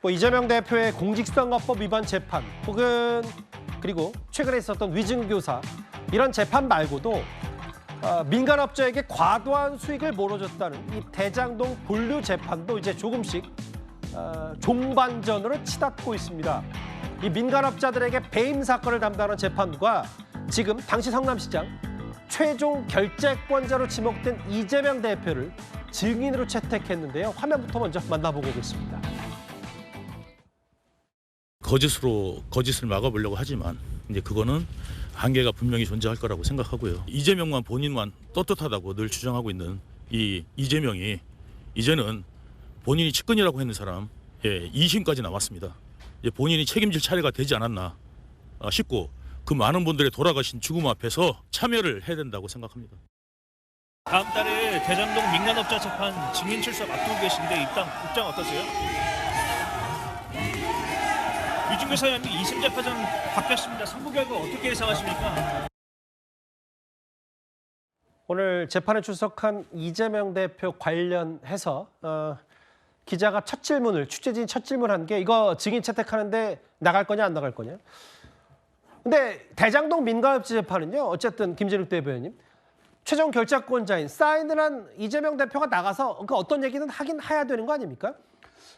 뭐 이재명 대표의 공직선거법 위반 재판 혹은 그리고 최근에 있었던 위증교사 이런 재판 말고도 민간업자에게 과도한 수익을 몰아줬다는 이 대장동 본류 재판도 이제 조금씩 종반전으로 치닫고 있습니다. 이 민간업자들에게 배임 사건을 담당하는 재판부가 지금 당시 성남시장 최종 결재권자로 지목된 이재명 대표를 증인으로 채택했는데요. 화면부터 먼저 만나보고 오겠습니다. 거짓으로 거짓을 막아보려고 하지만 이제 그거는 한계가 분명히 존재할 거라고 생각하고요. 이재명만 본인만 떳떳하다고 늘 주장하고 있는 이 이재명이 이제는 본인이 측근이라고 했는 사람 2심까지 나왔습니다. 이제 본인이 책임질 차례가 되지 않았나 싶고 그 많은 분들의 돌아가신 죽음 앞에서 참여를 해야 된다고 생각합니다. 다음 달에 대장동 민간업자 재판 증인 출석 앞두고 계신데 입장 어떠세요? 위증교사 혐의 2심 재판장 바뀌었습니다. 선고 결과 어떻게 예상하십니까? 오늘 재판에 출석한 이재명 대표 관련해서 기자가 취재진 첫 질문한 게 이거 증인 채택하는데 나갈 거냐 안 나갈 거냐. 근데 대장동 민간업자 재판은요. 어쨌든 김진욱 대변인 최종 결재권자인 사인을 한 이재명 대표가 나가서 그 어떤 얘기는 하긴 해야 되는 거 아닙니까?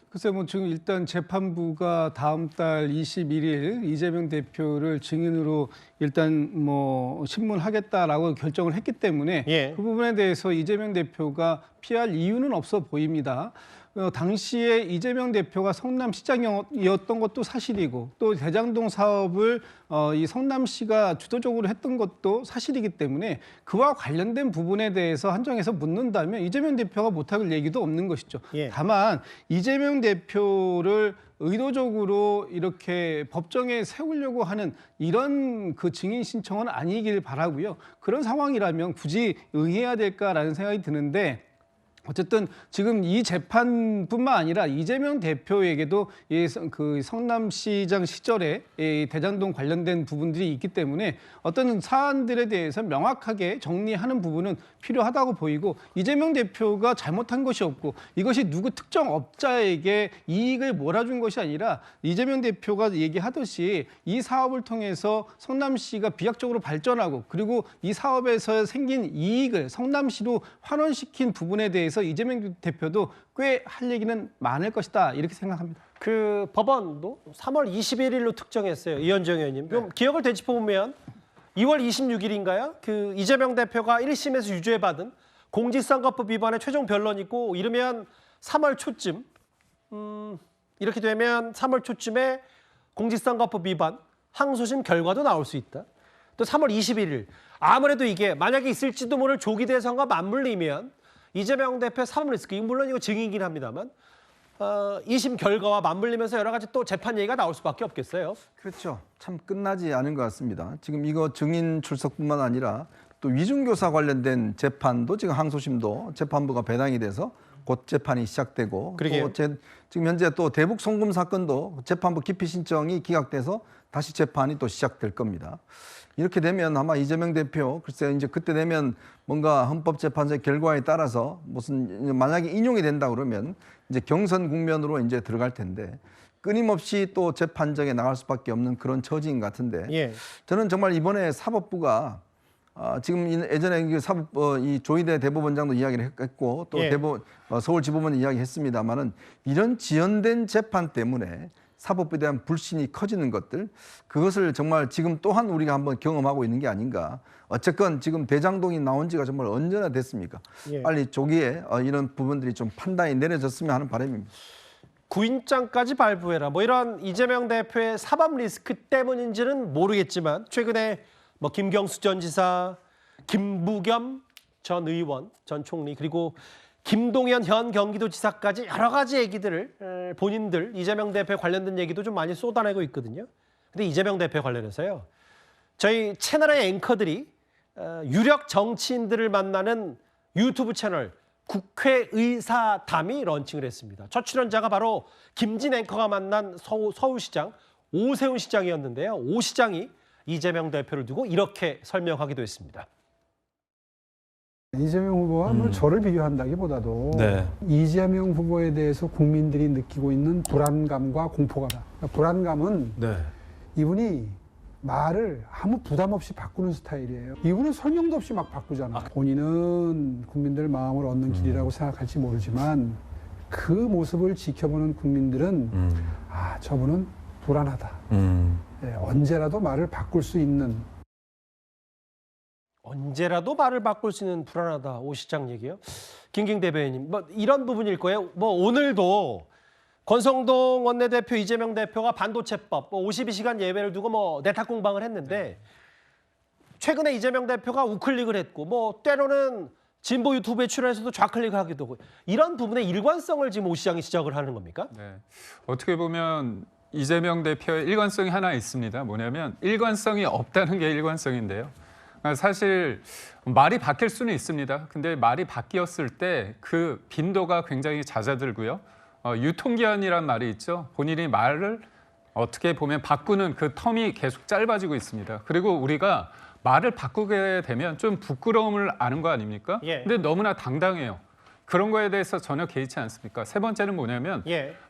글쎄 뭐 지금 일단 재판부가 다음 달 21일 이재명 대표를 증인으로 일단 뭐 신문하겠다라고 결정을 했기 때문에 그 부분에 대해서 이재명 대표가 피할 이유는 없어 보입니다. 당시에 이재명 대표가 성남시장이었던 것도 사실이고 또 대장동 사업을 이 성남시가 주도적으로 했던 것도 사실이기 때문에 그와 관련된 부분에 대해서 한정해서 묻는다면 이재명 대표가 못할 얘기도 없는 것이죠. 다만 이재명 대표를 의도적으로 이렇게 법정에 세우려고 하는 이런 그 증인 신청은 아니길 바라고요. 그런 상황이라면 굳이 응해야 될까라는 생각이 드는데 어쨌든 지금 이 재판뿐만 아니라 이재명 대표에게도 그 성남시장 시절에 이 대장동 관련된 부분들이 있기 때문에 어떤 사안들에 대해서 명확하게 정리하는 부분은 필요하다고 보이고 이재명 대표가 잘못한 것이 없고 이것이 누구 특정 업자에게 이익을 몰아준 것이 아니라 이재명 대표가 얘기하듯이 이 사업을 통해서 성남시가 비약적으로 발전하고 그리고 이 사업에서 생긴 이익을 성남시로 환원시킨 부분에 대해서 이재명 대표도 꽤 할 얘기는 많을 것이다 이렇게 생각합니다. 그 법원도 3월 21일로 특정했어요. 이현정 의원님. 좀 기억을 되짚어보면 2월 26일인가요? 그 이재명 대표가 1심에서 유죄받은 공직선거법 위반의 최종 변론이 있고 이르면 3월 초쯤 이렇게 되면 3월 초쯤에 공직선거법 위반 항소심 결과도 나올 수 있다. 또 3월 21일 아무래도 이게 만약에 있을지도 모를 조기 대선과 맞물리면 이재명 대표의 사법 리스크, 물론 이거 증인이긴 합니다만 2심 결과와 맞물리면서 여러 가지 또 재판 얘기가 나올 수밖에 없겠어요. 그렇죠. 참 끝나지 않은 것 같습니다. 지금 이거 증인 출석뿐만 아니라 또 위증교사 관련된 재판도 지금 항소심도 재판부가 배당이 돼서 곧 재판이 시작되고 또 지금 현재 또 대북 송금 사건도 재판부 기피 신청이 기각돼서 다시 재판이 또 시작될 겁니다. 이렇게 되면 아마 이재명 대표 글쎄 이제 그때 되면 뭔가 헌법재판소의 결과에 따라서 무슨 만약에 인용이 된다 그러면 이제 경선 국면으로 이제 들어갈 텐데 끊임없이 또 재판정에 나갈 수밖에 없는 그런 처지인 것 같은데 저는 정말 이번에 사법부가 지금 예전에 이 조희대 대법원장도 이야기를 했고 또 서울지법원 이야기했습니다만은 이런 지연된 재판 때문에 사법부에 대한 불신이 커지는 것들 그것을 정말 지금 또한 우리가 한번 경험하고 있는 게 아닌가. 어쨌건 지금 대장동이 나온 지가 정말 언제나 됐습니까? 빨리 조기에 이런 부분들이 좀 판단이 내려졌으면 하는 바람입니다. 구인장까지 발부해라. 뭐 이런 이재명 대표의 사법 리스크 때문인지는 모르겠지만 최근에 뭐 김경수 전 지사, 김부겸 전 의원, 전 총리 그리고 김동연 현 경기도지사까지 여러 가지 얘기들을 본인들 이재명 대표에 관련된 얘기도 좀 많이 쏟아내고 있거든요. 근데 이재명 대표 관련해서요. 저희 채널의 앵커들이 유력 정치인들을 만나는 유튜브 채널 국회의사담이 런칭을 했습니다. 첫 출연자가 바로 김진 앵커가 만난 서울시장 오세훈 시장이었는데요. 오 시장이 이재명 대표를 두고 이렇게 설명하기도 했습니다. 이재명 후보와 뭐 저를 비교한다기보다도 네. 이재명 후보에 대해서 국민들이 느끼고 있는 불안감과 공포가 그러니까 불안감은 네. 이분이 말을 아무 부담 없이 바꾸는 스타일이에요. 이분은 설명도 없이 막 바꾸잖아. 본인은 국민들 마음을 얻는 길이라고 생각할지 모르지만 그 모습을 지켜보는 국민들은 아, 저분은 불안하다. 예, 언제라도 말을 바꿀 수 있는. 언제라도 말을 바꿀 수 있는 불안하다. 오 시장 얘기요. 김ging 대변인, 뭐 이런 부분일 거예요. 뭐 오늘도 권성동 원내대표, 이재명 대표가 반도체법 52시간 예외를 두고 뭐 내탁 공방을 했는데 최근에 이재명 대표가 우클릭을 했고 뭐 때로는 진보 유튜브에 출연해서도 좌클릭을 하기도 하고 이런 부분의 일관성을 지금 오 시장이 지적을 하는 겁니까? 네. 어떻게 보면 이재명 대표의 일관성이 하나 있습니다. 뭐냐면 일관성이 없다는 게 일관성인데요. 사실 말이 바뀔 수는 있습니다. 근데 말이 바뀌었을 때 그 빈도가 굉장히 잦아들고요. 유통기한이란 말이 있죠. 본인이 말을 어떻게 보면 바꾸는 그 텀이 계속 짧아지고 있습니다. 그리고 우리가 말을 바꾸게 되면 좀 부끄러움을 아는 거 아닙니까? 예. 근데 너무나 당당해요. 그런 거에 대해서 전혀 개의치 않습니까? 세 번째는 뭐냐면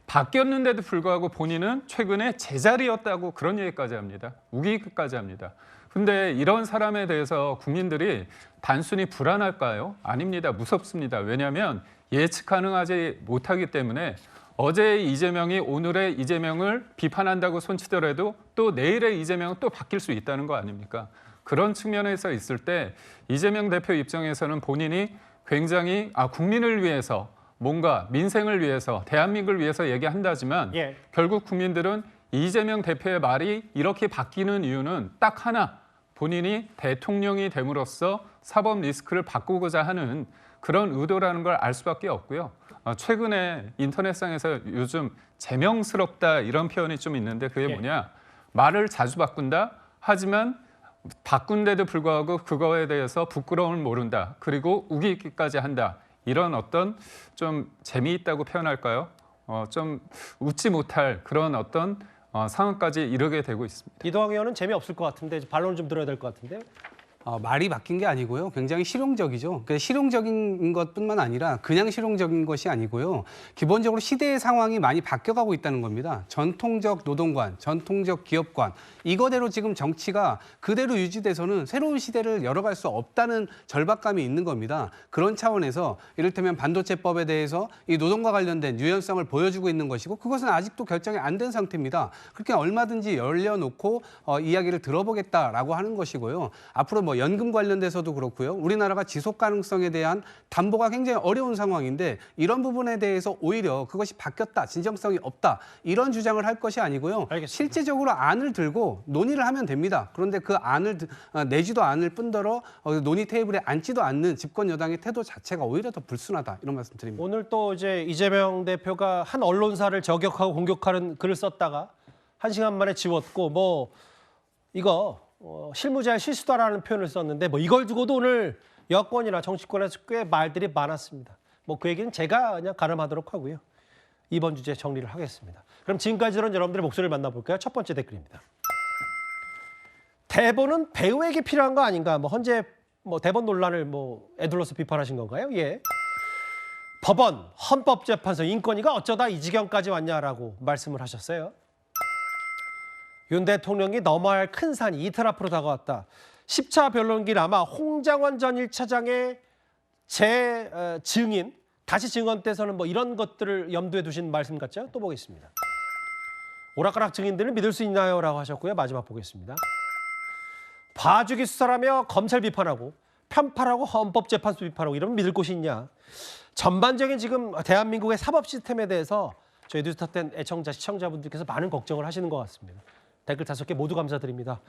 바뀌었는데도 불구하고 본인은 최근에 제자리였다고 그런 얘기까지 합니다. 우기까지 합니다. 근데 이런 사람에 대해서 국민들이 단순히 불안할까요? 아닙니다. 무섭습니다. 왜냐하면 예측 가능하지 못하기 때문에 어제의 이재명이 오늘의 이재명을 비판한다고 손치더라도 또 내일의 이재명은 또 바뀔 수 있다는 거 아닙니까? 그런 측면에서 있을 때 이재명 대표 입장에서는 본인이 굉장히 국민을 위해서 뭔가 민생을 위해서 대한민국을 위해서 얘기한다지만 결국 국민들은 이재명 대표의 말이 이렇게 바뀌는 이유는 딱 하나, 본인이 대통령이 됨으로써 사법 리스크를 바꾸고자 하는 그런 의도라는 걸 알 수밖에 없고요. 최근에 인터넷상에서 요즘 제명스럽다 이런 표현이 좀 있는데 그게 뭐냐, 말을 자주 바꾼다 하지만 바꾼데도 불구하고 그거에 대해서 부끄러움을 모른다, 그리고 우기기까지 한다, 이런 어떤 좀 재미있다고 표현할까요? 좀 웃지 못할 그런 어떤 상황까지 이르게 되고 있습니다. 이동학 의원은 재미없을 것 같은데 반론을 좀 들어야 될 것 같은데요. 말이 바뀐 게 아니고요. 굉장히 실용적이죠. 그러니까 실용적인 것뿐만 아니라 그냥 실용적인 것이 아니고요. 기본적으로 시대의 상황이 많이 바뀌어가고 있다는 겁니다. 전통적 노동관, 전통적 기업관, 이거대로 지금 정치가 그대로 유지돼서는 새로운 시대를 열어갈 수 없다는 절박감이 있는 겁니다. 그런 차원에서 이를테면 반도체법에 대해서 이 노동과 관련된 유연성을 보여주고 있는 것이고 그것은 아직도 결정이 안 된 상태입니다. 그렇게 얼마든지 열려놓고 이야기를 들어보겠다라고 하는 것이고요. 앞으로 뭐 연금 관련돼서도 그렇고요. 우리나라가 지속 가능성에 대한 담보가 굉장히 어려운 상황인데 이런 부분에 대해서 오히려 그것이 바뀌었다, 진정성이 없다, 이런 주장을 할 것이 아니고요. 알겠습니다. 실제적으로 안을 들고 논의를 하면 됩니다. 그런데 그 안을 내지도 않을 뿐더러 논의 테이블에 앉지도 않는 집권 여당의 태도 자체가 오히려 더 불순하다, 이런 말씀 드립니다. 오늘 또 이제 이재명 대표가 한 언론사를 저격하고 공격하는 글을 썼다가 1시간 만에 지웠고 뭐 이거 실무자의 실수다라는 표현을 썼는데 뭐 이걸 두고도 오늘 여권이나 정치권에서 꽤 말들이 많았습니다. 뭐 그 얘기는 제가 그냥 가름하도록 하고요. 이번 주제 정리를 하겠습니다. 그럼 지금까지 들은 여러분들의 목소리를 만나볼까요? 첫 번째 댓글입니다. 대본은 배우에게 필요한 거 아닌가? 뭐 헌재 뭐 대본 논란을 뭐 애둘러서 비판하신 건가요? 예. 법원, 헌법재판소, 인권위가 어쩌다 이 지경까지 왔냐라고 말씀을 하셨어요. 윤 대통령이 넘어야 할 큰 산이 이틀 앞으로 다가왔다. 10차 변론길 아마 홍장원 전 1차장의 증인, 다시 증언 때서는 뭐 이런 것들을 염두에 두신 말씀 같죠? 또 보겠습니다. 오락가락 증인들을 믿을 수 있나요? 라고 하셨고요. 마지막 보겠습니다. 봐주기 수사라며 검찰 비판하고 편파라고 헌법재판소 비판하고 이러면 믿을 곳이 있냐. 전반적인 지금 대한민국의 사법 시스템에 대해서 저희 뉴스타텐 애청자, 시청자분들께서 많은 걱정을 하시는 것 같습니다. 댓글 5개 모두 감사드립니다.